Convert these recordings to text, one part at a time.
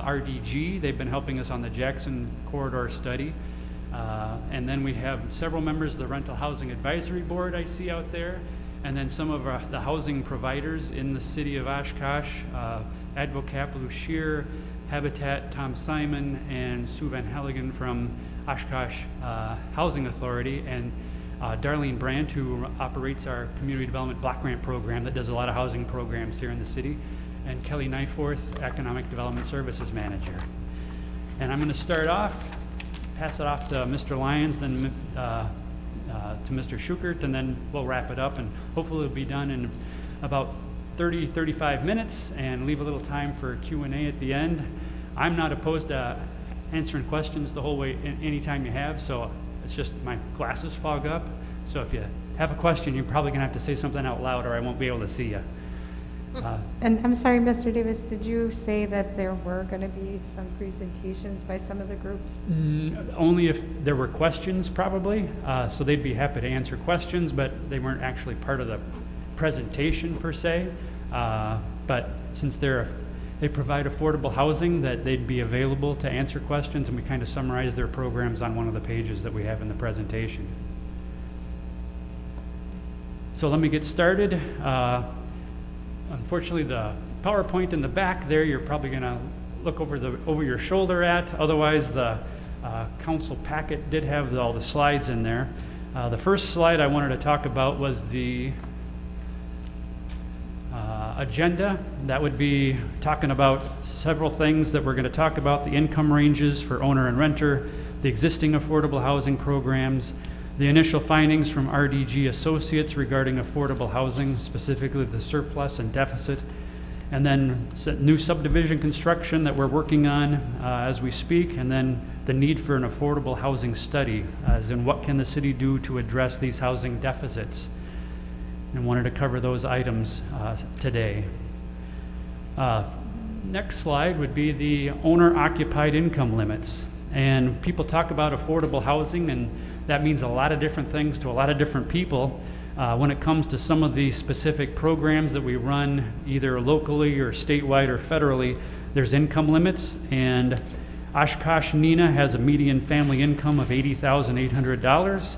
RDG. They've been helping us on the Jackson Corridor study. And then we have several members of the Rental Housing Advisory Board I see out there. And then some of the housing providers in the city of Oshkosh, Advocap Lou Scheer, Habitat Tom Simon, and Sue Van Helligen from Oshkosh Housing Authority, and Darlene Brandt, who operates our community development block grant program that does a lot of housing programs here in the city, and Kelly Nyforth, Economic Development Services Manager. And I'm going to start off, pass it off to Mr. Lyons, then to Mr. Schukert, and then we'll wrap it up, and hopefully it'll be done in about 35 minutes, and leave a little time for Q&A at the end. I'm not opposed to answering questions the whole way anytime you have, so it's just my glasses fog up. So if you have a question, you're probably going to have to say something out loud or I won't be able to see you. And I'm sorry, Mr. Davis, did you say that there were going to be some presentations by some of the groups? Only if there were questions, probably. So they'd be happy to answer questions, but they weren't actually part of the presentation per se. But since they provide affordable housing, that they'd be available to answer questions, and we kind of summarize their programs on one of the pages that we have in the presentation. So let me get started. Unfortunately, the PowerPoint in the back there, you're probably going to look over your shoulder at. Otherwise, the council packet did have all the slides in there. The first slide I wanted to talk about was the agenda. That would be talking about several things that we're going to talk about: the income ranges for owner and renter, the existing affordable housing programs, the initial findings from RDG Associates regarding affordable housing, specifically the surplus and deficit, and then new subdivision construction that we're working on as we speak, and then the need for an affordable housing study, as in what can the city do to address these housing deficits. And wanted to cover those items today. Next slide would be the owner-occupied income limits. And people talk about affordable housing, and that means a lot of different things to a lot of different people. When it comes to some of the specific programs that we run, either locally or statewide or federally, there's income limits, and Oshkosh NENA has a median family income of $80,800.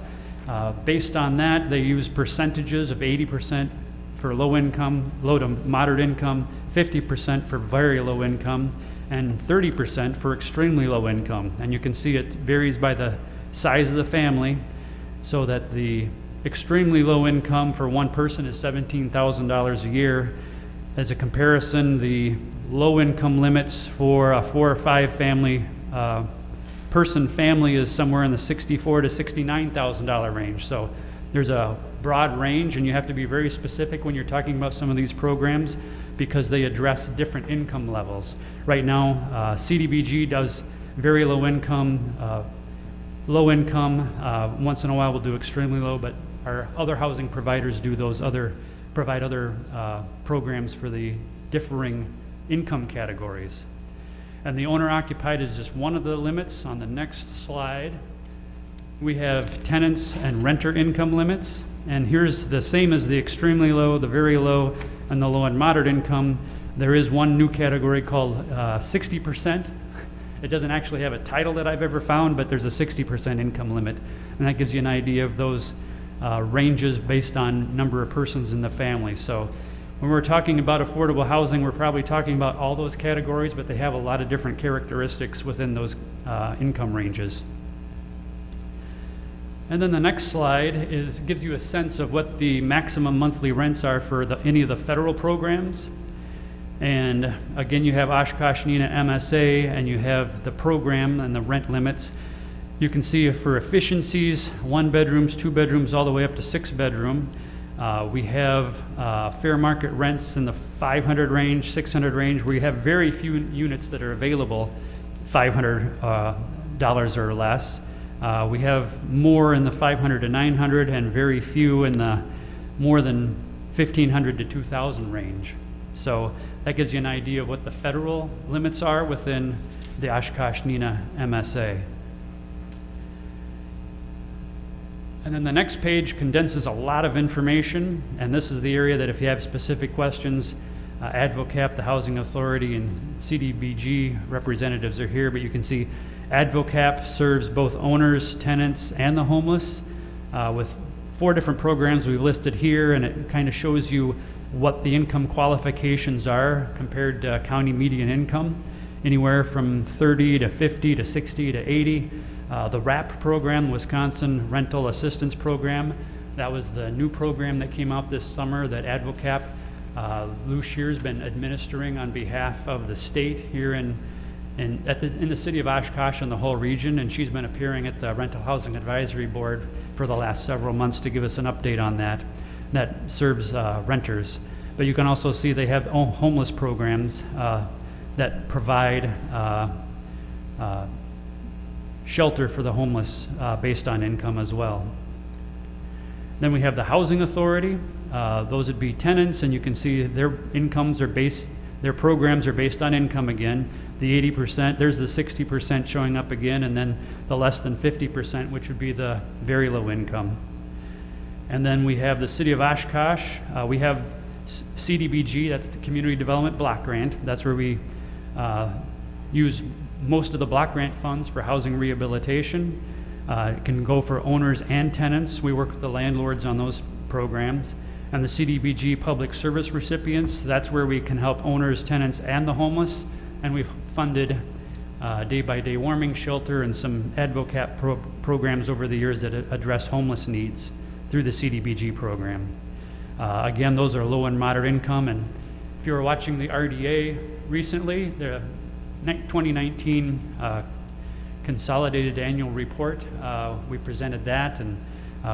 Based on that, they use percentages of 80% for low income, low to moderate income, 50% for very low income, and 30% for extremely low income. And you can see it varies by the size of the family, so that the extremely low income for one person is $17,000 a year. As a comparison, the low income limits for a 4 or 5 family person family is somewhere in the $64,000 to $69,000 range. So there's a broad range, and you have to be very specific when you're talking about some of these programs because they address different income levels. Right now, CDBG does very low income, once in a while we'll do extremely low, but our other housing providers do provide other programs for the differing income categories. And the owner-occupied is just one of the limits. On the next slide, we have tenants and renter income limits. And here's the same as the extremely low, the very low, and the low and moderate income. There is one new category called 60%. It doesn't actually have a title that I've ever found, but there's a 60% income limit. And that gives you an idea of those ranges based on number of persons in the family. So when we're talking about affordable housing, we're probably talking about all those categories, but they have a lot of different characteristics within those income ranges. And then the next slide gives you a sense of what the maximum monthly rents are for any of the federal programs. And again, you have Oshkosh NENA MSA, and you have the program and the rent limits. You can see for efficiencies, 1 bedrooms, 2 bedrooms, all the way up to 6 bedroom. We have fair market rents in the 500 range, 600 range, where you have very few units that are available, $500 or less. We have more in the 500 to 900, and very few in the more than 1,500 to 2,000 range. So that gives you an idea of what the federal limits are within the Oshkosh NENA MSA. And then the next page condenses a lot of information, and this is the area that if you have specific questions, Advocap, the Housing Authority, and CDBG representatives are here, but you can see Advocap serves both owners, tenants, and the homeless with 4 different programs we've listed here, and it kind of shows you what the income qualifications are compared to county median income, anywhere from 30 to 50 to 60 to 80. The RAP program, Wisconsin Rental Assistance Program, that was the new program that came out this summer that Advocap, Lou Shear's been administering on behalf of the state here in the city of Oshkosh and the whole region, and she's been appearing at the Rental Housing Advisory Board for the last several months to give us an update on that. That serves renters. But you can also see they have homeless programs that provide shelter for the homeless based on income as well. Then we have the Housing Authority. Those would be tenants, and you can see their programs are based on income again. The 80%, there's the 60% showing up again, and then the less than 50%, which would be the very low income. And then we have the City of Oshkosh. We have CDBG, that's the Community Development Block Grant. That's where we use most of the block grant funds for housing rehabilitation. It can go for owners and tenants. We work with the landlords on those programs. And the CDBG Public Service Recipients, that's where we can help owners, tenants, and the homeless. And we've funded day-by-day warming shelter and some Advocap programs over the years that address homeless needs through the CDBG program. Again, those are low and moderate income, and if you were watching the RDA recently, the 2019 consolidated annual report, we presented that, and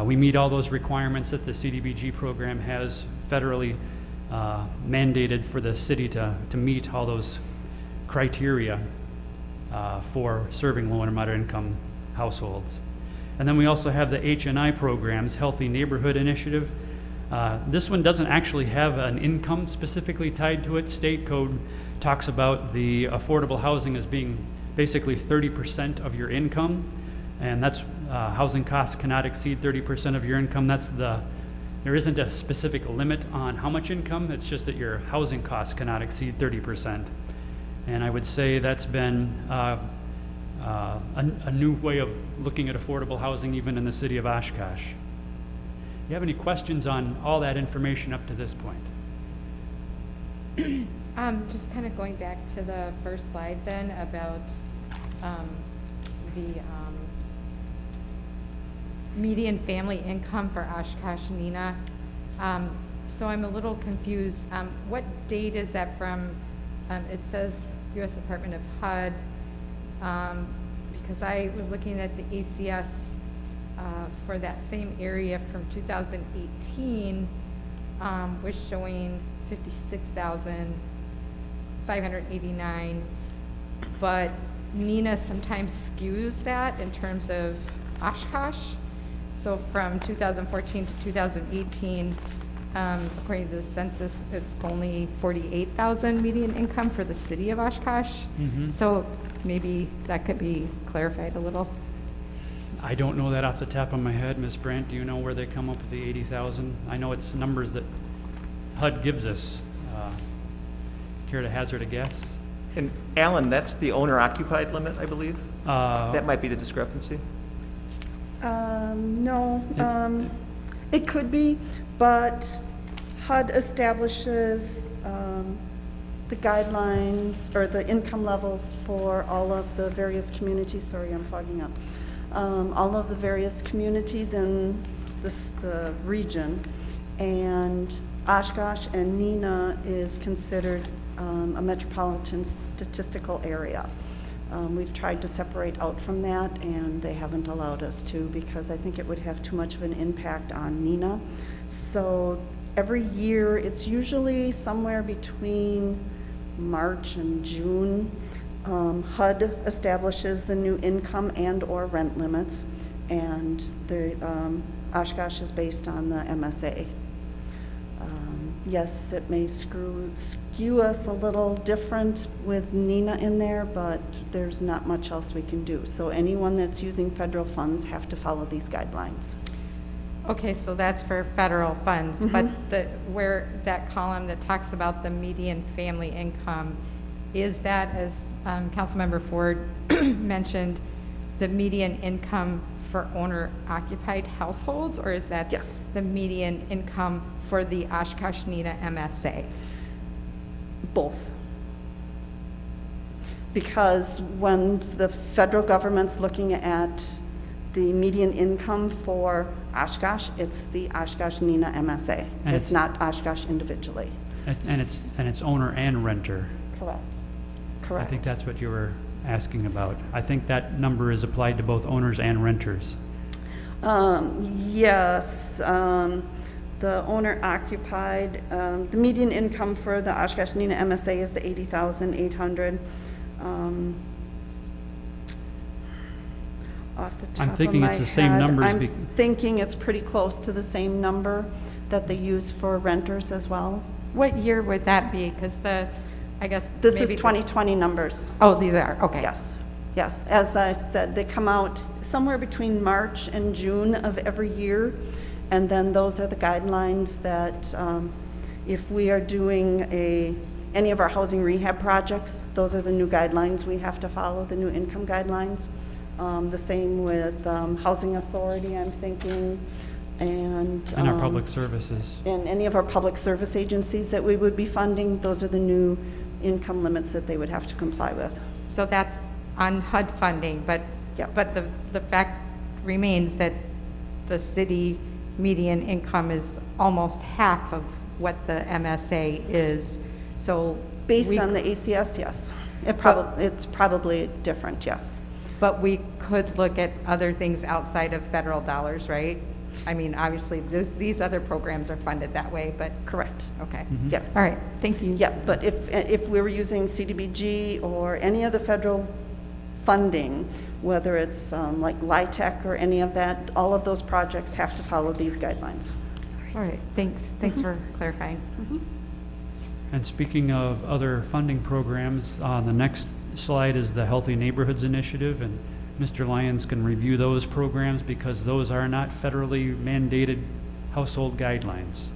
we meet all those requirements that the CDBG program has federally mandated for the city to meet all those criteria for serving low and moderate income households. And then we also have the HNI programs, Healthy Neighborhood Initiative. This one doesn't actually have an income specifically tied to it. State code talks about the affordable housing as being basically 30% of your income, and that's housing costs cannot exceed 30% of your income. There isn't a specific limit on how much income, it's just that your housing costs cannot exceed 30%. And I would say that's been a new way of looking at affordable housing even in the city of Oshkosh. Do you have any questions on all that information up to this point? Just kind of going back to the first slide then about the median family income for Oshkosh Neenah. So I'm a little confused. What date is that from? It says U.S. Department of HUD, because I was looking at the ACS for that same area from 2018 was showing 56,589, but Neenah sometimes skews that in terms of Oshkosh. So from 2014 to 2018, according to the census, it's only 48,000 median income for the city of Oshkosh. Mm-hmm. So maybe that could be clarified a little. I don't know that off the top of my head. Ms. Brandt, do you know where they come up with the 80,000? I know it's numbers that HUD gives us. Care to hazard a guess? And Alan, that's the owner-occupied limit, I believe? That might be the discrepancy? No, it could be, but HUD establishes the guidelines or the income levels for all of the various communities. Sorry, I'm fogging up. All of the various communities in the region, and Oshkosh and Neenah is considered a metropolitan statistical area. We've tried to separate out from that, and they haven't allowed us to because I think it would have too much of an impact on Neenah. So every year, it's usually somewhere between March and June. HUD establishes the new income and or rent limits, and the Oshkosh is based on the MSA. Yes, it may skew us a little different with Neenah in there, but there's not much else we can do. So anyone that's using federal funds have to follow these guidelines. Okay, so that's for federal funds, but where that column that talks about the median family income, is that, as Councilmember Ford mentioned, the median income for owner-occupied households, or is that Yes. the median income for the Oshkosh-Neenah MSA? Both. Because when the federal government's looking at the median income for Oshkosh, it's the Oshkosh-Neenah MSA. And It's it's- not Oshkosh individually. And it's owner and renter. Correct. I Correct. think that's what you were asking about. I think that number is applied to both owners and renters. Yes, the owner occupied, the median income for the Oshkosh-Neenah MSA is the 80,800. Off the top I'm of thinking my it's the same head, numbers I'm be- thinking it's pretty close to the same number that they use for renters as well. What year would that be? Because I guess. This is maybe- 2020 numbers. Oh, these are, okay. Yes, yes. As I said, they come out somewhere between March and June of every year. And then those are the guidelines that if we are doing any of our housing rehab projects, those are the new guidelines we have to follow, the new income guidelines. The same with Housing Authority, I'm thinking, and. And our public services. And any of our public service agencies that we would be funding, those are the new income limits that they would have to comply with. So that's on HUD funding, but, Yep. but the fact remains that the city median income is almost half of what the MSA is, so. Based we- on the ACS, yes. It's probably different, yes. But we could look at other things outside of federal dollars, right? I mean, obviously, these other programs are funded that way, but, Correct. okay. Yes. All right, thank you. Yeah, but if we were using CDBG or any of the federal funding, whether it's like LIHTC or any of that, all of those projects have to follow these guidelines. All right, thanks for clarifying. And speaking of other funding programs, the next slide is the Healthy Neighborhoods Initiative, and Mr. Lyons can review those programs because those are not federally mandated household guidelines.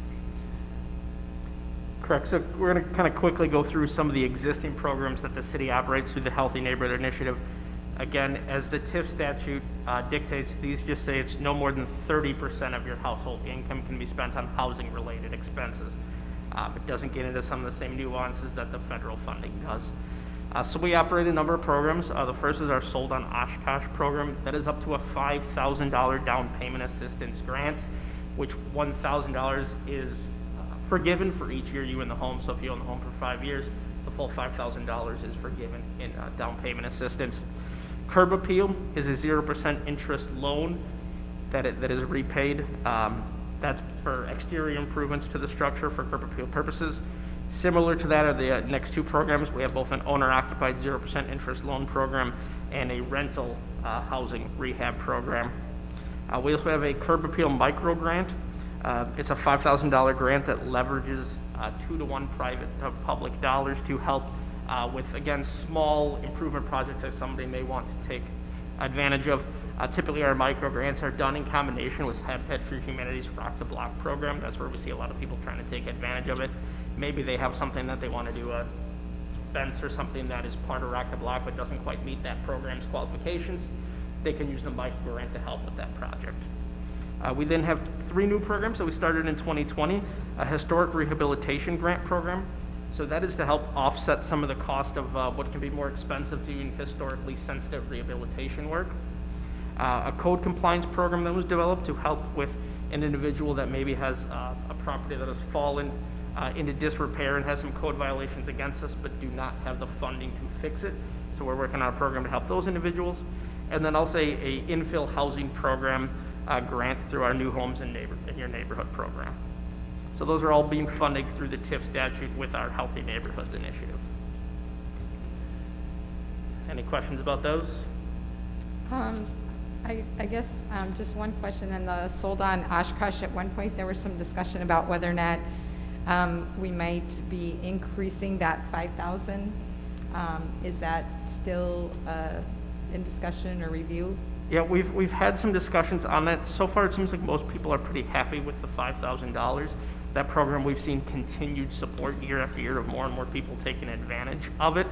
Correct. So we're going to kind of quickly go through some of the existing programs that the city operates through the Healthy Neighborhood Initiative. Again, as the TIF statute dictates, these just say it's no more than 30% of your household income can be spent on housing-related expenses. It doesn't get into some of the same nuances that the federal funding does. So we operate a number of programs. The first is our Sold on Oshkosh program. That is up to a $5,000 down payment assistance grant, which $1,000 is forgiven for each year you own the home. So if you own the home for 5 years, the full $5,000 is forgiven in down payment assistance. Curb Appeal is a 0% interest loan that is repaid. That's for exterior improvements to the structure for Curb Appeal purposes. Similar to that are the next two programs. We have both an owner-occupied 0% interest loan program and a rental housing rehab program. We also have a Curb Appeal micro grant. It's a $5,000 grant that leverages 2-to-1 private to public dollars to help with, again, small improvement projects that somebody may want to take advantage of. Typically, our micro grants are done in combination with Habitat for Humanity's Rock the Block program. That's where we see a lot of people trying to take advantage of it. Maybe they have something that they want to do, a fence or something that is part of Rock the Block but doesn't quite meet that program's qualifications. They can use the micro grant to help with that project. We then have 3 new programs that we started in 2020, a historic rehabilitation grant program. So that is to help offset some of the cost of what can be more expensive doing historically sensitive rehabilitation work. A code compliance program that was developed to help with an individual that maybe has a property that has fallen into disrepair and has some code violations against us, but do not have the funding to fix it. So we're working on a program to help those individuals. And then also a infill housing program grant through our New Homes in Your Neighborhood program. So those are all being funded through the TIF statute with our Healthy Neighborhoods Initiative. Any questions about those? I guess just one question. In the Sold on Oshkosh, at one point there was some discussion about whether or not we might be increasing that 5,000. Is that still in discussion or review? Yeah, we've had some discussions on that. So far, it seems like most people are pretty happy with the $5,000. That program, we've seen continued support year after year of more and more people taking advantage of it.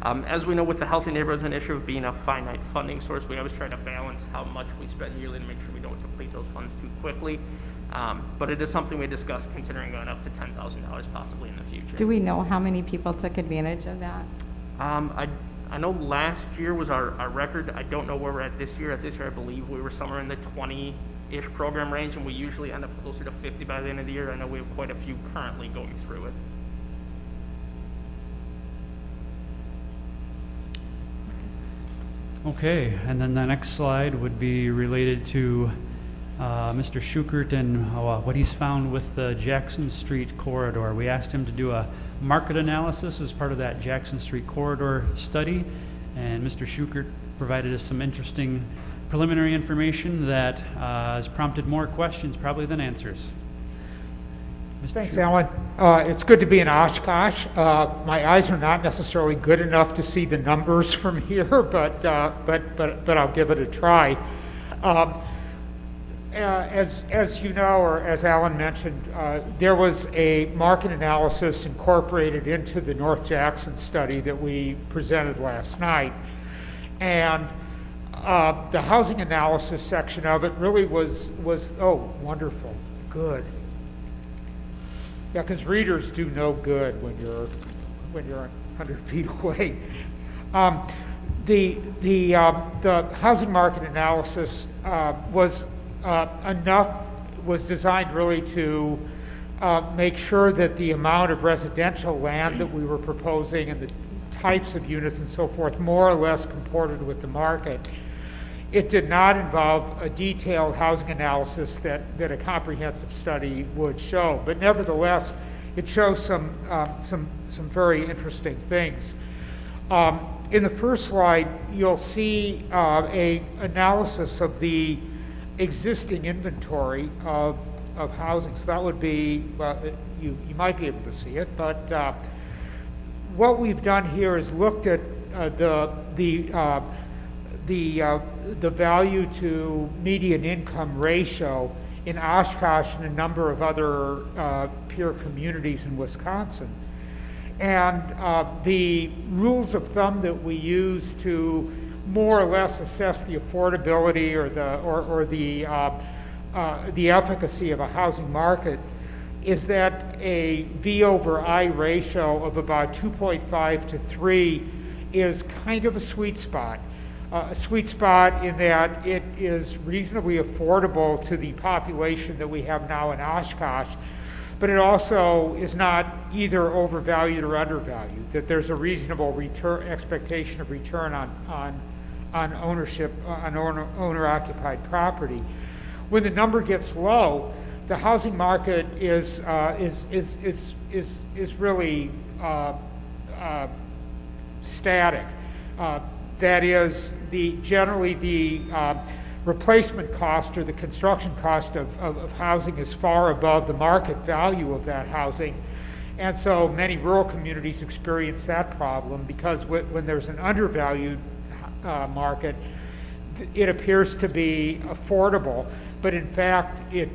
As we know, with the Healthy Neighborhoods Initiative being a finite funding source, we always try to balance how much we spend yearly to make sure we don't deplete those funds too quickly. But it is something we discussed, considering going up to $10,000 possibly in the future. Do we know how many people took advantage of that? I know last year was our record. I don't know where we're at this year. At this year, I believe we were somewhere in the 20-ish program range, and we usually end up closer to 50 by the end of the year. I know we have quite a few currently going through it. Okay, and then the next slide would be related to Mr. Schukert and what he's found with the Jackson Street corridor. We asked him to do a market analysis as part of that Jackson Street corridor study, and Mr. Schukert provided us some interesting preliminary information that has prompted more questions probably than answers. Mr. Thanks, Schukert. Alan. It's good to be in Oshkosh. My eyes are not necessarily good enough to see the numbers from here, but I'll give it a try. As you know, or as Alan mentioned, there was a market analysis incorporated into the North Jackson study that we presented last night. And the housing analysis section of it really was oh, wonderful, good. Yeah, because readers do no good when you're 100 feet away. The housing market analysis was designed really to make sure that the amount of residential land that we were proposing and the types of units and so forth more or less comported with the market. It did not involve a detailed housing analysis that a comprehensive study would show, but nevertheless, it shows some very interesting things. In the first slide, you'll see a analysis of the existing inventory of housing. So that would be, well, you might be able to see it, but what we've done here is looked at the value to median income ratio in Oshkosh and a number of other peer communities in Wisconsin. And the rules of thumb that we use to more or less assess the affordability or the efficacy of a housing market is that a V over I ratio of about 2.5 to 3 is kind of a sweet spot. A sweet spot in that it is reasonably affordable to the population that we have now in Oshkosh, but it also is not either overvalued or undervalued, that there's a reasonable return, expectation of return on ownership, on owner-occupied property. When the number gets low, the housing market is really static. That is, generally the replacement cost or the construction cost of housing is far above the market value of that housing. And so many rural communities experience that problem because when there's an undervalued market, it appears to be affordable, but in fact it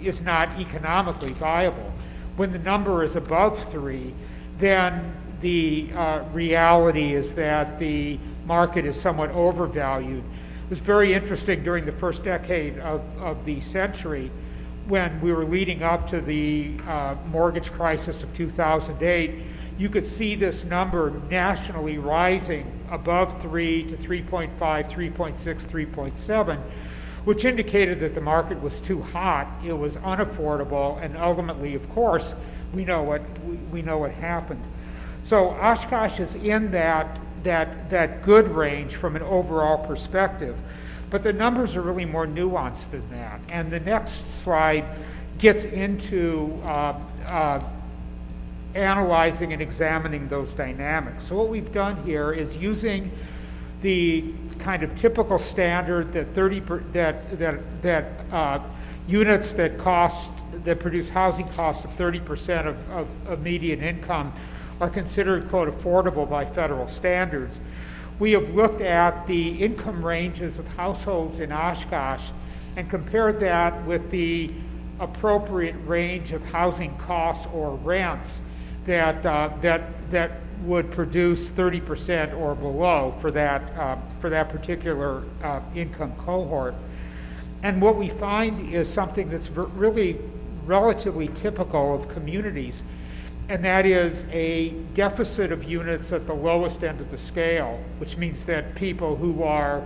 is not economically viable. When the number is above 3, then the reality is that the market is somewhat overvalued. It was very interesting during the first decade of the century when we were leading up to the mortgage crisis of 2008. You could see this number nationally rising above 3 to 3.5, 3.6, 3.7, which indicated that the market was too hot, it was unaffordable, and ultimately, of course, we know what happened. So Oshkosh is in that good range from an overall perspective, but the numbers are really more nuanced than that. And the next slide gets into analyzing and examining those dynamics. So what we've done here is using the kind of typical standard that units that produce housing costs of 30% of median income are considered, quote, affordable by federal standards. we have looked at the income ranges of households in Oshkosh and compared that with the appropriate range of housing costs or rents that would produce 30% or below for that particular income cohort. And what we find is something that's really relatively typical of communities, and that is a deficit of units at the lowest end of the scale, which means that people who are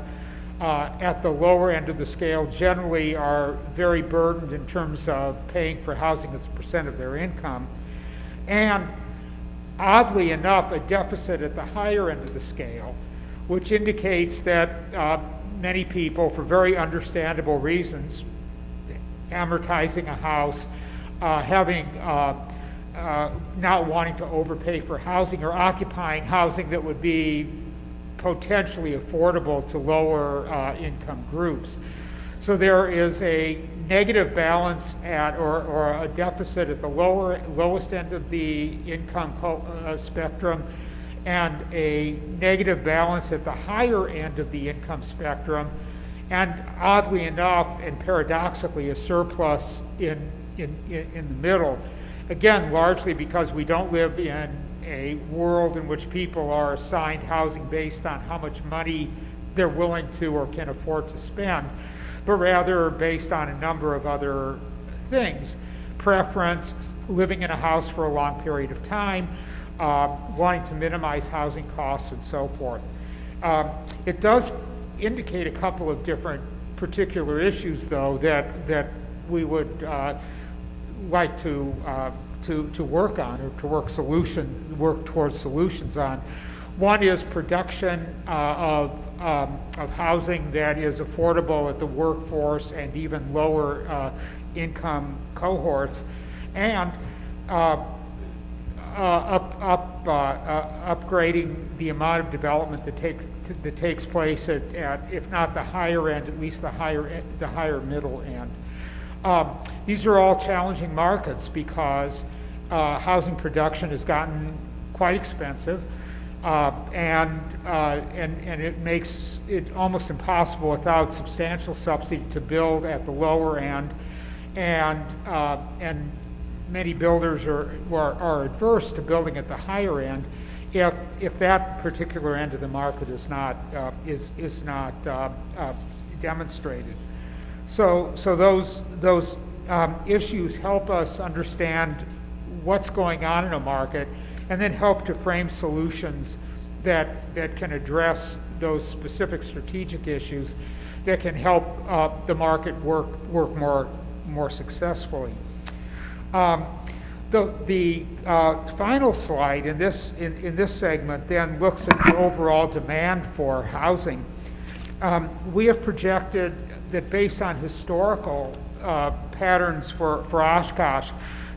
at the lower end of the scale generally are very burdened in terms of paying for housing as a percent of their income. And oddly enough, a deficit at the higher end of the scale, which indicates that many people, for very understandable reasons, amortizing a house, not wanting to overpay for housing, or occupying housing that would be potentially affordable to lower income groups. So there is a negative balance or a deficit at the lowest end of the income spectrum, and a negative balance at the higher end of the income spectrum, and oddly enough and paradoxically a surplus in the middle. Again, largely because we don't live in a world in which people are assigned housing based on how much money they're willing to or can afford to spend, but rather based on a number of other things: preference, living in a house for a long period of time, wanting to minimize housing costs, and so forth. It does indicate a couple of different particular issues, though, that we would like to work on, or to work towards solutions on. One is production of housing that is affordable at the workforce and even lower income cohorts, and upgrading the amount of development that takes place at, if not the higher end, at least the higher middle end. These are all challenging markets because housing production has gotten quite expensive, and it makes it almost impossible without substantial subsidy to build at the lower end, and many builders are adverse to building at the higher end if that particular end of the market is not demonstrated. So those issues help us understand what's going on in a market, and then help to frame solutions that can address those specific strategic issues that can help the market work more successfully. The final slide in this segment then looks at the overall demand for housing. We have projected that based on historical patterns for Oshkosh,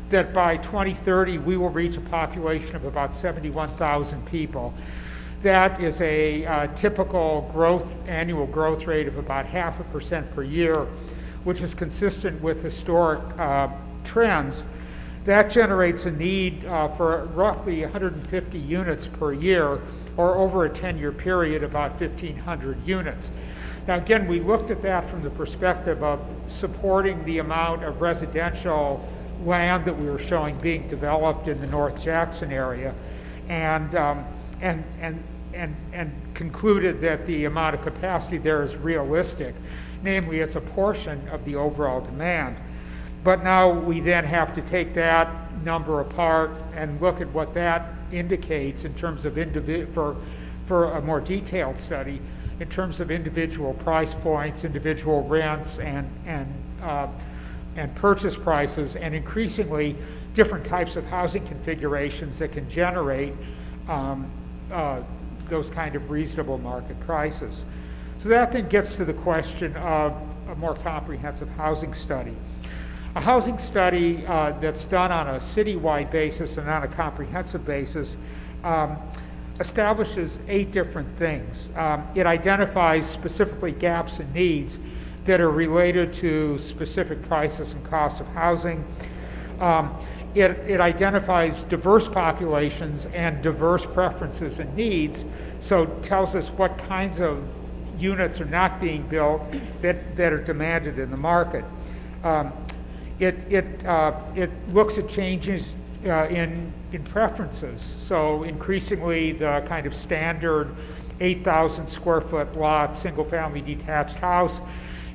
that by 2030 we will reach a population of about 71,000 people. That is a typical annual growth rate of about 0.5% per year, which is consistent with historic trends. That generates a need for roughly 150 units per year, or over a 10-year period, about 1,500 units. Now, again, we looked at that from the perspective of supporting the amount of residential land that we were showing being developed in the North Jackson area, and concluded that the amount of capacity there is realistic. Namely, it's a portion of the overall demand. But now we then have to take that number apart and look at what that indicates in terms of for a more detailed study, in terms of individual price points, individual rents, and purchase prices, and increasingly different types of housing configurations that can generate those kind of reasonable market prices. So that then gets to the question of a more comprehensive housing study. A housing study that's done on a citywide basis and on a comprehensive basis establishes 8 different things. It identifies specifically gaps and needs that are related to specific prices and costs of housing. it identifies diverse populations and diverse preferences and needs, so it tells us what kinds of units are not being built that are demanded in the market. It looks at changes in preferences. So increasingly, the kind of standard 8,000 square foot lot, single-family detached house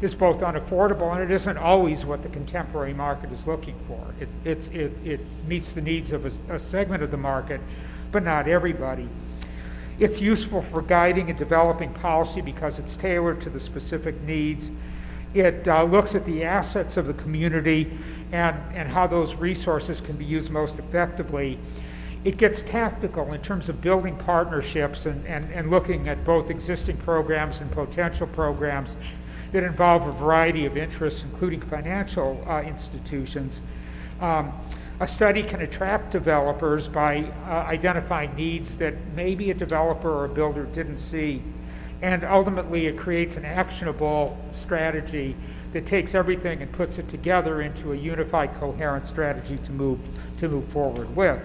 is both unaffordable, and it isn't always what the contemporary market is looking for. It meets the needs of a segment of the market, but not everybody. It's useful for guiding and developing policy because it's tailored to the specific needs. It looks at the assets of the community and how those resources can be used most effectively. It gets tactical in terms of building partnerships and looking at both existing programs and potential programs that involve a variety of interests, including financial institutions. A study can attract developers by identifying needs that maybe a developer or a builder didn't see. And ultimately, it creates an actionable strategy that takes everything and puts it together into a unified, coherent strategy to move forward with.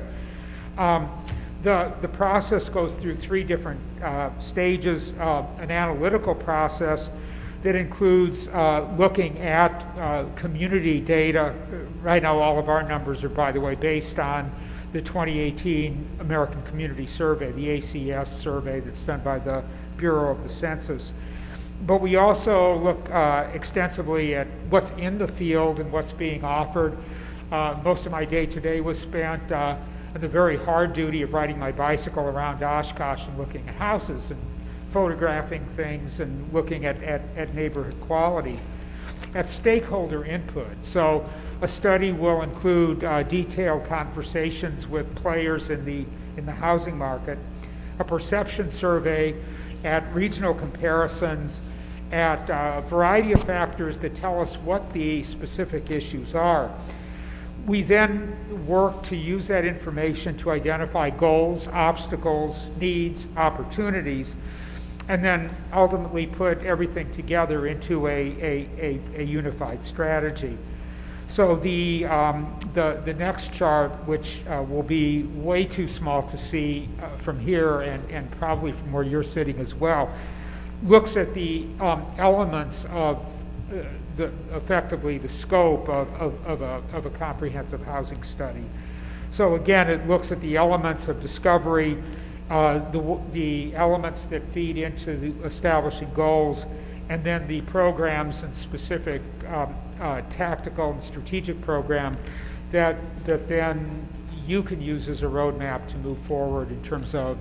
The process goes through three different stages. An analytical process that includes looking at community data. Right now, all of our numbers are, by the way, based on the 2018 American Community Survey, the ACS survey that's done by the Bureau of the Census. But we also look extensively at what's in the field and what's being offered. Most of my day today was spent on the very hard duty of riding my bicycle around Oshkosh and looking at houses and photographing things and looking at neighborhood quality. At stakeholder input. So a study will include detailed conversations with players in the housing market, a perception survey, at regional comparisons, at a variety of factors that tell us what the specific issues are. We then work to use that information to identify goals, obstacles, needs, opportunities, and then ultimately put everything together into a unified strategy. So the next chart, which will be way too small to see from here and probably from where you're sitting as well, looks at the elements of effectively the scope of a comprehensive housing study. So again, it looks at the elements of discovery, the elements that feed into the establishing goals, and then the programs and specific tactical and strategic program that then you can use as a roadmap to move forward in terms of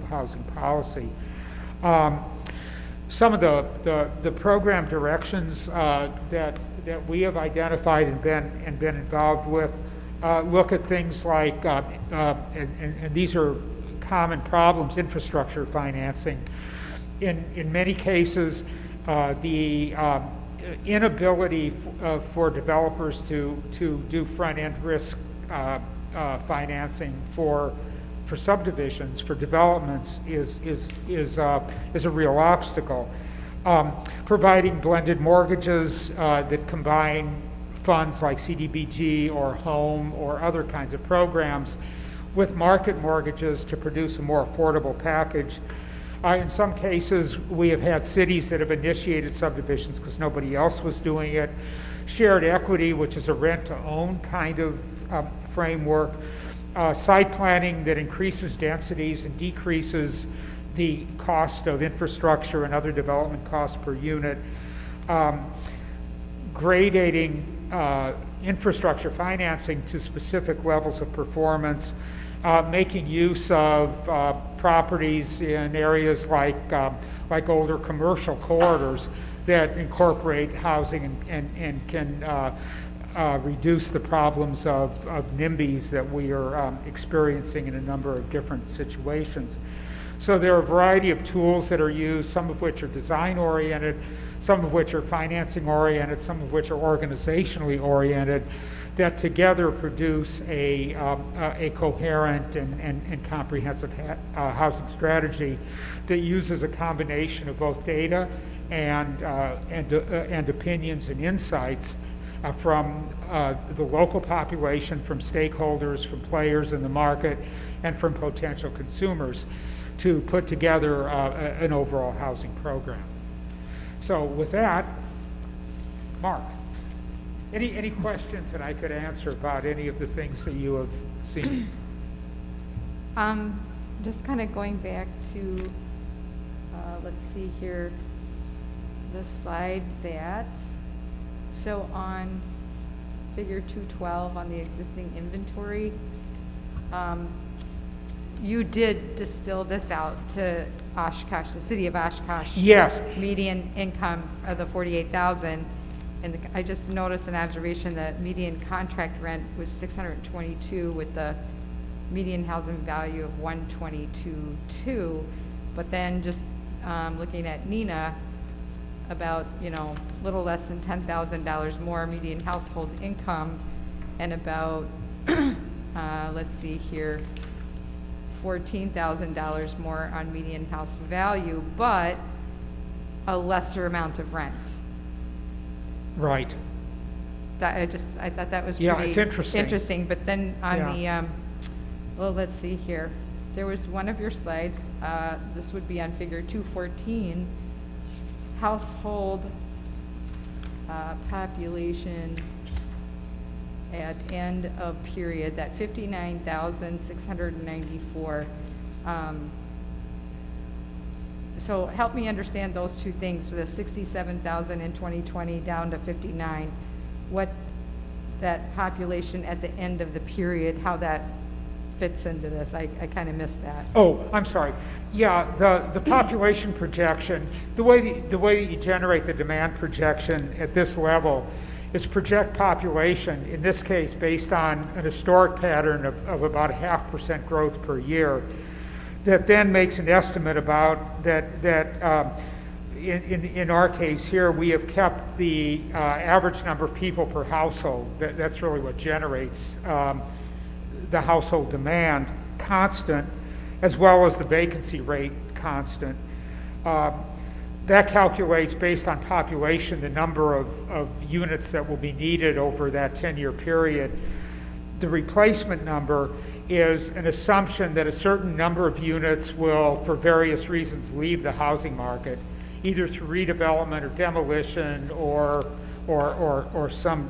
housing policy. Some of the program directions that we have identified and been involved with look at things like, and these are common problems, infrastructure financing. In many cases, the inability for developers to do front-end risk financing for subdivisions, for developments, is a real obstacle. Providing blended mortgages that combine funds like CDBG or home or other kinds of programs with market mortgages to produce a more affordable package. In some cases, we have had cities that have initiated subdivisions because nobody else was doing it. Shared equity, which is a rent-to-own kind of framework. Site planning that increases densities and decreases the cost of infrastructure and other development costs per unit. Gradating infrastructure financing to specific levels of performance. Making use of properties in areas like older commercial corridors that incorporate housing and can reduce the problems of NIMBYs that we are experiencing in a number of different situations. So there are a variety of tools that are used, some of which are design-oriented, some of which are financing-oriented, some of which are organizationally oriented, that together produce a coherent and comprehensive housing strategy that uses a combination of both data and opinions and insights from the local population, from stakeholders, from players in the market, and from potential consumers to put together an overall housing program. So with that, Mark, any questions that I could answer about any of the things that you have seen? Just kind of going back to, let's see here, the slide that, so on figure 212 on the existing inventory, you did distill this out to Oshkosh, the city of Oshkosh. Yes. Median income of the 48,000. And I just noticed an observation that median contract rent was 622 with the median housing value of 122.2. But then just looking at Nina, about, little less than $10,000 more median household income, and about, let's see here, $14,000 more on median house value, but a lesser amount of rent. Right. I thought that was Yeah, pretty it's interesting. interesting. But then on Yeah. the, well, let's see here. There was one of your slides, this would be on figure 214, household population at end of period, that 59,694. So help me understand those two things, the 67,000 in 2020 down to 59. What that population at the end of the period, how that fits into this. I kind of missed that. Oh, I'm sorry. Yeah, the population projection, the way that you generate the demand projection at this level is project population, in this case, based on an historic pattern of about 0.5% growth per year, that then makes an estimate about that, in our case here, we have kept the average number of people per household. That's really what generates the household demand constant, as well as the vacancy rate constant. That calculates, based on population, the number of units that will be needed over that 10-year period. The replacement number is an assumption that a certain number of units will, for various reasons, leave the housing market, either through redevelopment or demolition or some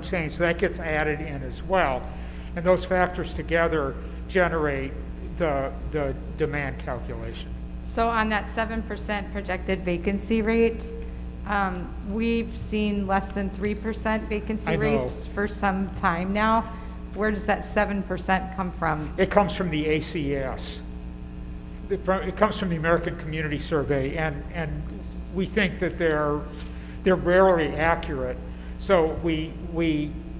change. So that gets added in as well. And those factors together generate the demand calculation. So on that 7% projected vacancy rate, we've seen less than 3% vacancy I know. rates for some time now. Where does that 7% come from? It comes from the ACS. It comes from the American Community Survey, and we think that they're rarely accurate, so we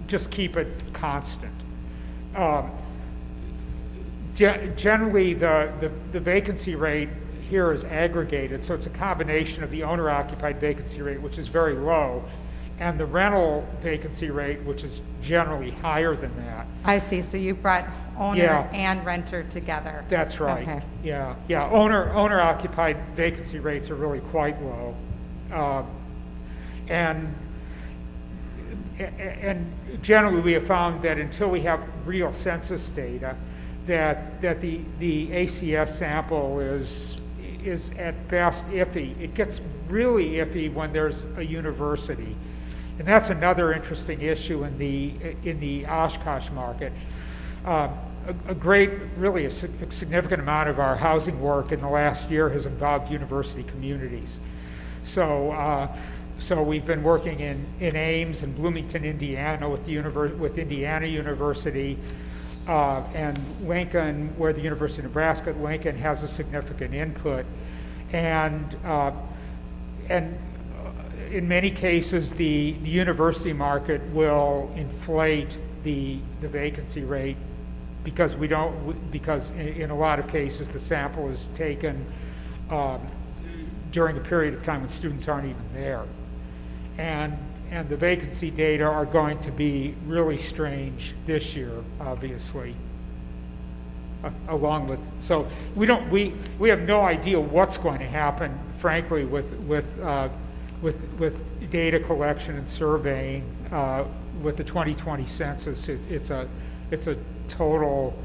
just keep it constant. Generally, the vacancy rate here is aggregated, so it's a combination of the owner-occupied vacancy rate, which is very low, and the rental vacancy rate, which is generally higher than that. I see, so you brought owner Yeah. and renter together. That's right. Okay. Yeah. Owner-occupied vacancy rates are really quite low, and generally we have found that until we have real census data, that the ACS sample is at best iffy. It gets really iffy when there's a university, and that's another interesting issue in the Oshkosh market. A significant amount of our housing work in the last year has involved university communities. So we've been working in Ames and Bloomington, Indiana, with Indiana University, and Lincoln, where the University of Nebraska at Lincoln has a significant input, and in many cases, the university market will inflate the vacancy rate because in a lot of cases the sample is taken during a period of time when students aren't even there, and the vacancy data are going to be really strange this year, obviously. So we have no idea what's going to happen, frankly, with with data collection and surveying, with the 2020 census, it's a total,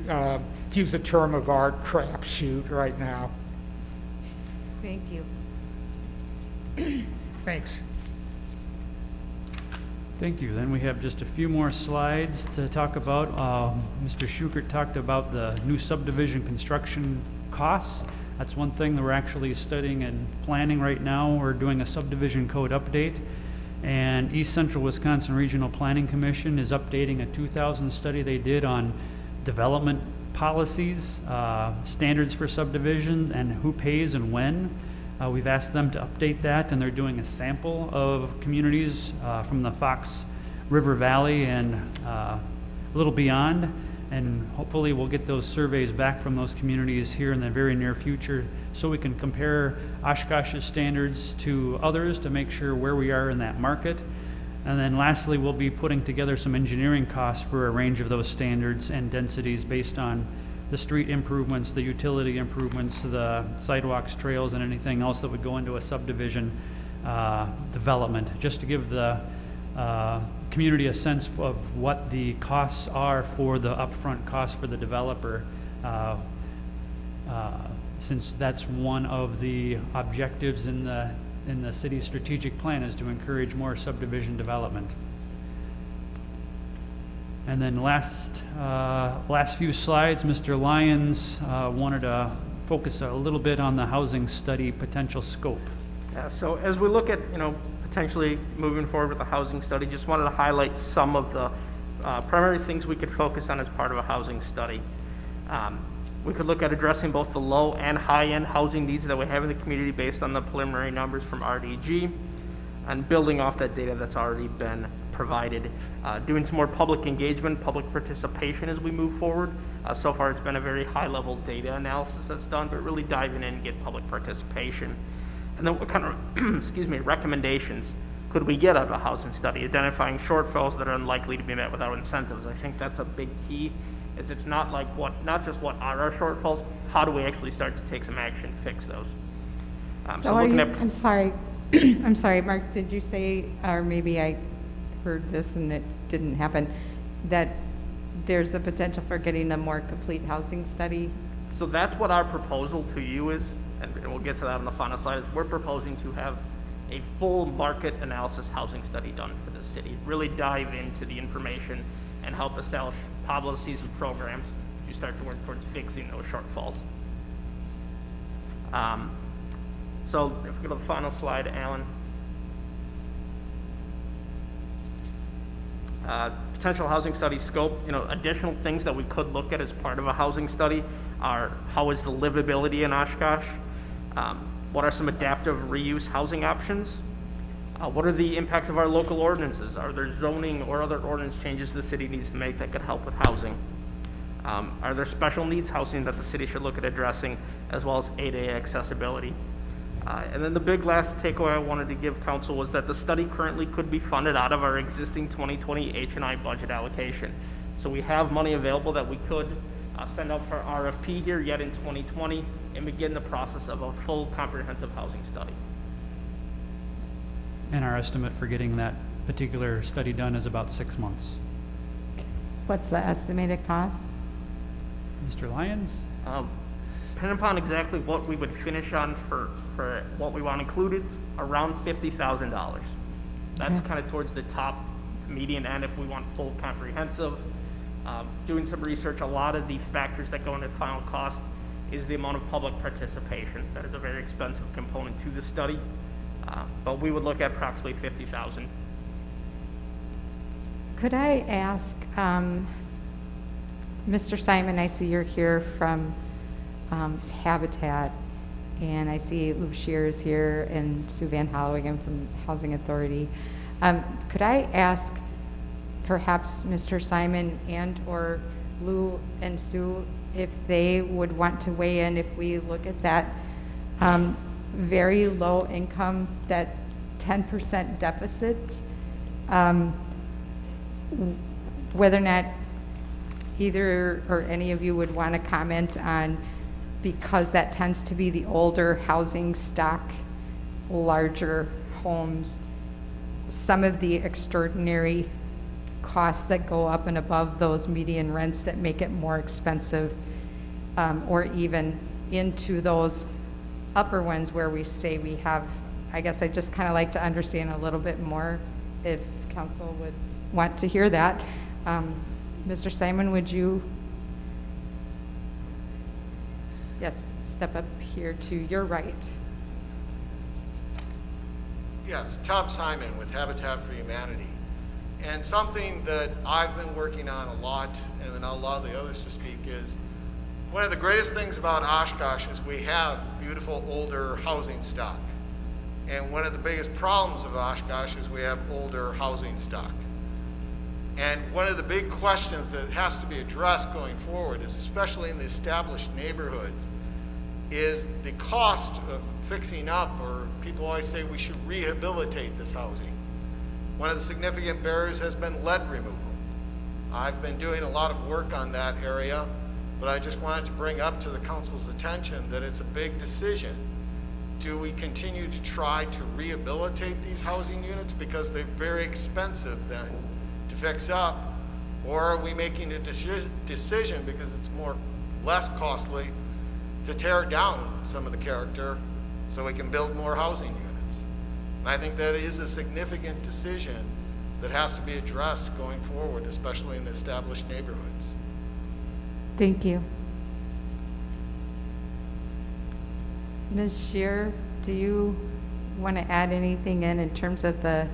to use a term of art, crapshoot right now. Thank you. Thanks. Thank you. Then we have just a few more slides to talk about. Mr. Schukert talked about the new subdivision construction costs. That's one thing that we're actually studying and planning right now. We're doing a subdivision code update. And East Central Wisconsin Regional Planning Commission is updating a 2000 study they did on development policies, standards for subdivision, and who pays and when. We've asked them to update that, and they're doing a sample of communities from the Fox River Valley and a little beyond, and hopefully we'll get those surveys back from those communities here in the very near future so we can compare Oshkosh's standards to others to make sure where we are in that market. And then lastly, we'll be putting together some engineering costs for a range of those standards and densities based on the street improvements, the utility improvements, the sidewalks, trails, and anything else that would go into a subdivision development, just to give the community a sense of what the costs are for the upfront cost for the developer, since that's one of the objectives in the city's strategic plan, is to encourage more subdivision development. And then last few slides, Mr. Lyons wanted to focus a little bit on the housing study potential scope. Yeah, so as we look at, potentially moving forward with the housing study, just wanted to highlight some of the primary things we could focus on as part of a housing study. We could look at addressing both the low and high-end housing needs that we have in the community based on the preliminary numbers from RDG, and building off that data that's already been provided. Doing some more public engagement, public participation as we move forward. So far it's been a very high-level data analysis that's done, but really diving in and get public participation. And then what kind of recommendations could we get out of a housing study? Identifying shortfalls that are unlikely to be met without incentives. I think that's a big key, is it's not like not just what are our shortfalls, how do we actually start to take some action to fix those? So I'm sorry, I'm sorry, Mark, did you say, or maybe I heard this and it didn't happen, that there's the potential for getting a more complete housing study? So that's what our proposal to you is, and we'll get to that on the final slide, is we're proposing to have a full market analysis housing study done for the city. Really dive into the information and help establish policies and programs to start to work towards fixing those shortfalls. So if we go to the final slide, Alan. Potential housing study scope, additional things that we could look at as part of a housing study are how is the livability in Oshkosh? What are some adaptive reuse housing options? What are the impacts of our local ordinances? Are there zoning or other ordinance changes the city needs to make that could help with housing? Are there special needs housing that the city should look at addressing, as well as ADA accessibility? And then the big last takeaway I wanted to give council was that the study currently could be funded out of our existing 2020 H&I budget allocation. So we have money available that we could send out for RFP here yet in 2020 and begin the process of a full comprehensive housing study. And our estimate for getting that particular study done is about 6 months. What's the estimated cost? Mr. Lyons? Depending upon exactly what we would finish on for what we want included, around $50,000. That's kind of towards the top median end if we want full comprehensive. Doing some research, a lot of the factors that go into final cost is the amount of public participation. That is a very expensive component to the study, but we would look at approximately $50,000. Could I ask, Mr. Simon, I see you're here from Habitat, and I see Lou Shear is here, and Sue Van Holloway from Housing Authority. Could I ask perhaps Mr. Simon and or Lou and Sue if they would want to weigh in if we look at that very low income, that 10% deficit, whether or not either or any of you would want to comment on, because that tends to be the older housing stock larger homes, some of the extraordinary costs that go up and above those median rents that make it more expensive, or even into those upper ones where we say we have, I guess I just kind of like to understand a little bit more if council would want to hear that. Mr. Simon, would you? Yes, step up here to your right. Yes, Tom Simon with Habitat for Humanity. And something that I've been working on a lot, and then I'll allow the others to speak, is one of the greatest things about Oshkosh is we have beautiful older housing stock. And one of the biggest problems of Oshkosh is we have older housing stock. And one of the big questions that has to be addressed going forward is, especially in the established neighborhoods, is the cost of fixing up, or people always say we should rehabilitate this housing. One of the significant barriers has been lead removal. I've been doing a lot of work on that area, but I just wanted to bring up to the council's attention that it's a big decision. Do we continue to try to rehabilitate these housing units because they're very expensive then to fix up, or are we making a decision because it's less costly to tear down some of the character so we can build more housing units? And I think that is a significant decision that has to be addressed going forward, especially in the established neighborhoods. Thank you. Ms. Shear, do you want to add anything in terms of the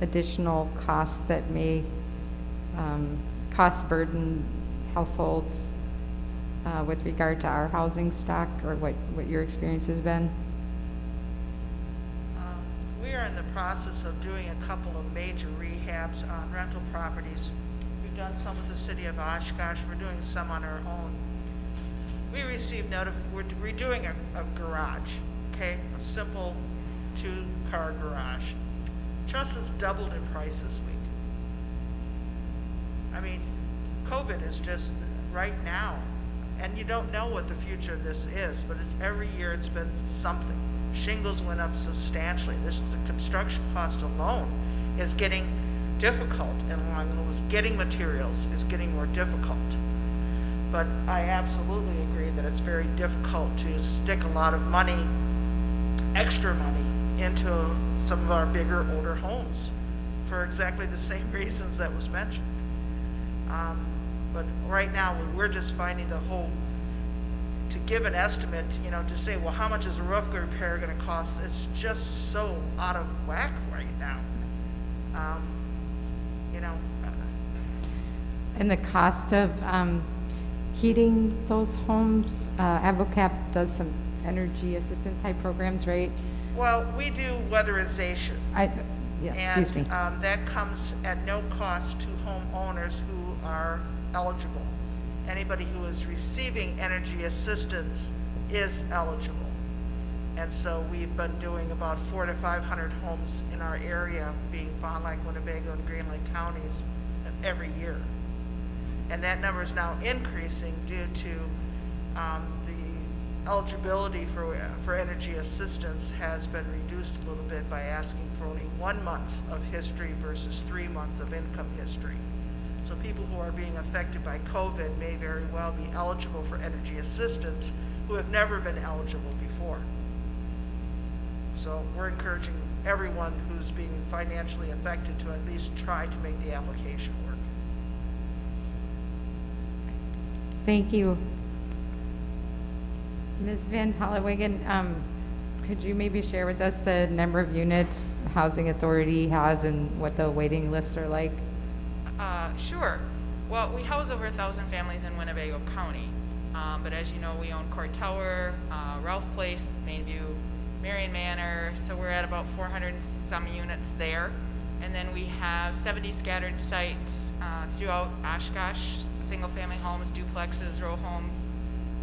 additional costs that may cost burden households with regard to our housing stock, or what your experience has been? We are in the process of doing a couple of major rehabs on rental properties. We've done some with the city of Oshkosh. We're doing some on our own. We received we're redoing a garage, okay? A simple 2-car garage. Just has doubled in price this week. I mean, COVID is just right now, and you don't know what the future of this is, but every year it's been something. Shingles went up substantially. The construction cost alone is getting difficult, and along with getting materials is getting more difficult. But I absolutely agree that it's very difficult to stick a lot of money, extra money, into some of our bigger, older homes for exactly the same reasons that was mentioned. But right now, we're just finding to give an estimate, to say, well, how much is a roof repair going to cost? It's just so out of whack right now. And the cost of heating those homes, Avocap does some energy assistance type programs, right? Well, we do weatherization. Excuse me. And that comes at no cost to homeowners who are eligible. Anybody who is receiving energy assistance is eligible. And so we've been doing about 400 to 500 homes in our area, being Fond du Lac, Winnebago, and Green Lake counties every year. And that number is now increasing due to the eligibility for energy assistance has been reduced a little bit by asking for only 1 month of history versus 3 months of income history. So people who are being affected by COVID may very well be eligible for energy assistance who have never been eligible before. So we're encouraging everyone who's being financially affected to at least try to make the application work. Thank you. Ms. Van Hollewagen, could you maybe share with us the number of units Housing Authority has and what the waiting lists are like? Sure. Well, we house over 1,000 families in Winnebago County, but as you know, we own Court Tower, Ralph Place, Mainview, Marion Manor, so we're at about 400 and some units there. And then we have 70 scattered sites throughout Oshkosh, single-family homes, duplexes, row homes,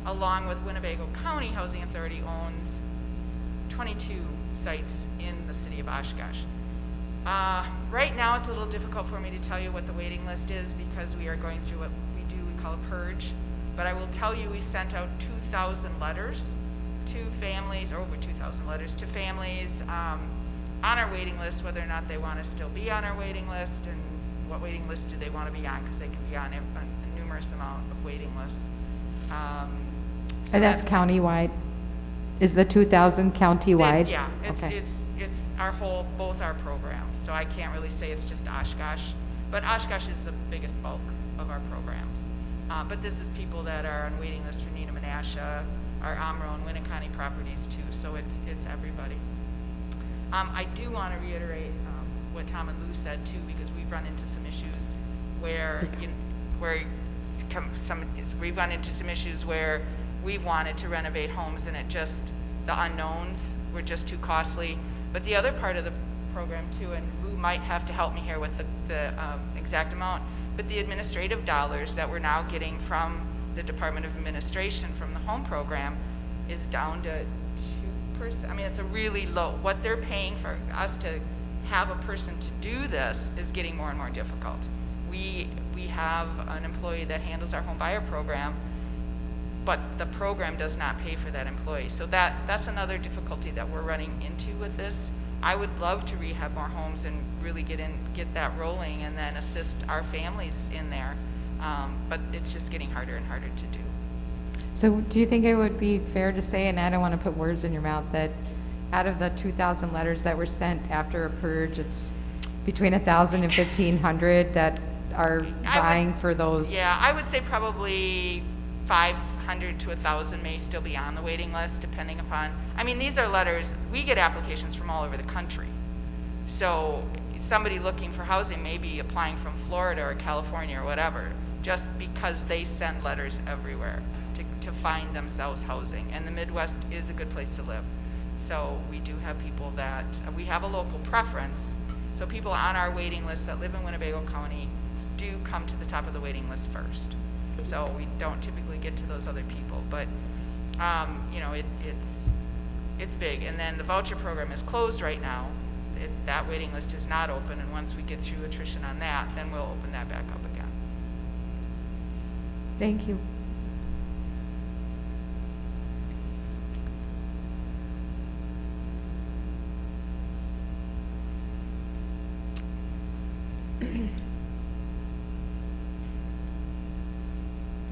along with Winnebago County Housing Authority owns 22 sites in the city of Oshkosh. Right now, it's a little difficult for me to tell you what the waiting list is because we are going through what we call a purge. But I will tell you we sent out 2,000 letters to families, or over 2,000 letters to families on our waiting list, whether or not they want to still be on our waiting list, and what waiting list do they want to be on, because they can be on a numerous amount of waiting lists. So And that's countywide? Is the 2,000 countywide? Yeah, Okay. it's our whole, both our programs, so I can't really say it's just Oshkosh, but Oshkosh is the biggest bulk of our programs. But this is people that are on waiting lists for Neenah Menasha, our Amro and Winnicott properties too, so it's everybody. I do want to reiterate what Tom and Lou said too, because we've run into some issues where, we've run into some issues where we've wanted to renovate homes and the unknowns were just too costly. But the other part of the program too, and Lou might have to help me here with the exact amount, but the administrative dollars that we're now getting from the Department of Administration from the home program is down to 2%. I mean, it's a really low. What they're paying for us to have a person to do this is getting more and more difficult. We have an employee that handles our home buyer program, but the program does not pay for that employee. So that's another difficulty that we're running into with this. I would love to rehab more homes and really get that rolling and then assist our families in there. But it's just getting harder and harder to do. So do you think it would be fair to say, and I don't want to put words in your mouth, that out of the 2,000 letters that were sent after a purge, it's between 1,000 and 1,500 that are vying for those? Yeah, I would say probably 500 to 1,000 may still be on the waiting list, depending upon, I mean, these are letters, we get applications from all over the country. So somebody looking for housing may be applying from Florida or California or whatever, just because they send letters everywhere to find themselves housing. And the Midwest is a good place to live. So we do have people that, we have a local preference. So people on our waiting list that live in Winnebago County do come to the top of the waiting list first. So we don't typically get to those other people, but you know, it's big. And then the voucher program is closed right now. That waiting list is not open, and once we get through attrition on that, then we'll open that back up again. Thank you.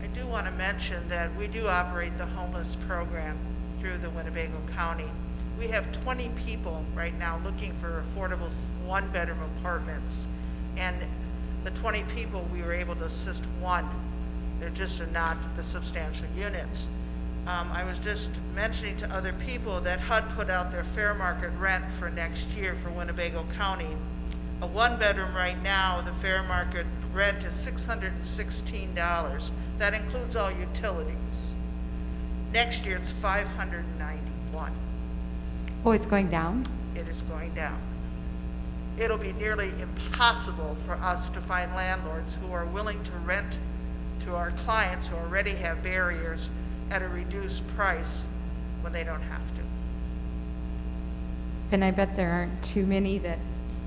I do want to mention that we do operate the homeless program through the Winnebago County. We have 20 people right now looking for affordable one-bedroom apartments. And the 20 people, we were able to assist one. They're just not the substantial units. I was just mentioning to other people that HUD put out their fair market rent for next year for Winnebago County. A one-bedroom right now, the fair market rent is $616. That includes all utilities. Next year, it's $591. Oh, it's going down? It is going down. It'll be nearly impossible for us to find landlords who are willing to rent to our clients who already have barriers at a reduced price when they don't have to. And I bet there aren't too many that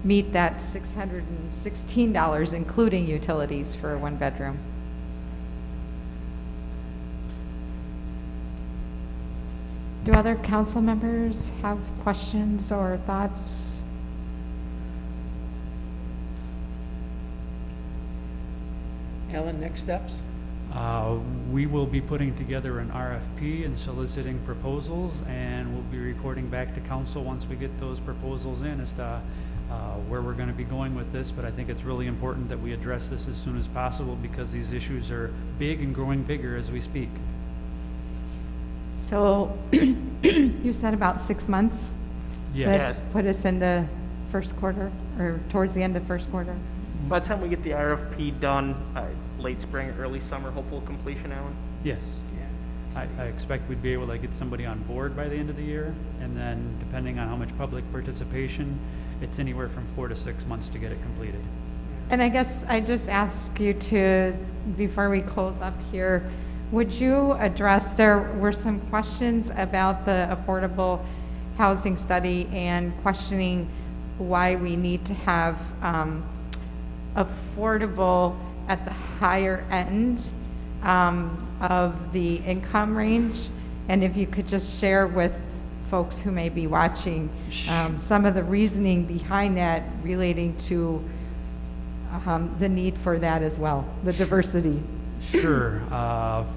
meet that $616, including utilities for a one-bedroom. Do other council members have questions or thoughts? Ellen, next steps? We will be putting together an RFP and soliciting proposals, and we'll be reporting back to council once we get those proposals in as to where we're going to be going with this. But I think it's really important that we address this as soon as possible because these issues are big and growing bigger as we speak. So you said about 6 months? Yes. So that put us into first quarter or towards the end of first quarter? By the time we get the RFP done, late spring, early summer, hopeful completion, Alan? Yes. I expect we'd be able to get somebody on board by the end of the year, and then depending on how much public participation, it's anywhere from 4 to 6 months to get it completed. And I guess I just ask you to, before we close up here, would you address, there were some questions about the affordable housing study and questioning why we need to have affordable at the higher end of the income range. And if you could just share with folks who may be watching, some of the reasoning behind that relating to the need for that as well, the diversity. Sure.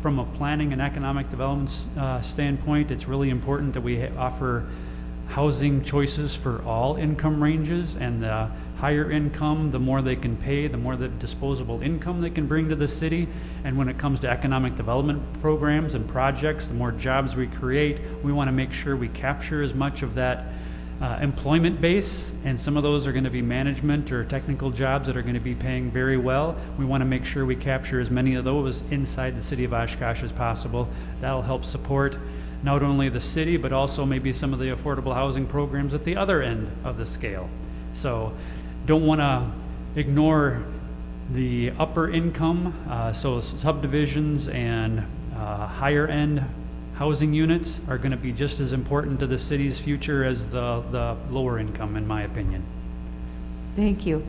From a planning and economic development standpoint, it's really important that we offer housing choices for all income ranges, and the higher income, the more they can pay, the more the disposable income they can bring to the city. And when it comes to economic development programs and projects, the more jobs we create, we want to make sure we capture as much of that employment base, and some of those are going to be management or technical jobs that are going to be paying very well. We want to make sure we capture as many of those inside the city of Oshkosh as possible. That'll help support not only the city, but also maybe some of the affordable housing programs at the other end of the scale. So don't want to ignore the upper income, so subdivisions and higher end housing units are going to be just as important to the city's future as the lower income, in my opinion. Thank you.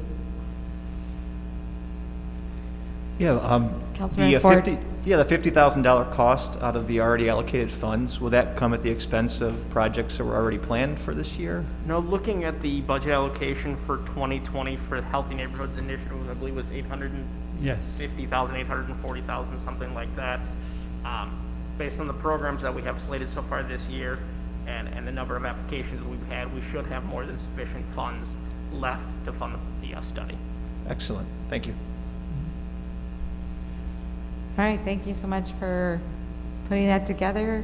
Yeah, Councilman Ford. the $50,000 cost out of the already allocated funds, will that come at the expense of projects that were already planned for this year? No, looking at the budget allocation for 2020 for the Healthy Neighborhoods Initiative, I believe was Yes. 840,000, something like that. Based on the programs that we have slated so far this year and the number of applications we've had, we should have more than sufficient funds left to fund the study. Excellent, thank you. All right, thank you so much for putting that together,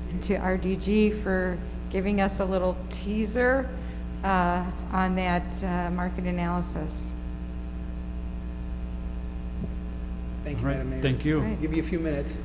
and to RDG for giving us a little teaser on that market analysis. Thank you, All right, Madam Mayor. thank you. Right. Give you a few minutes.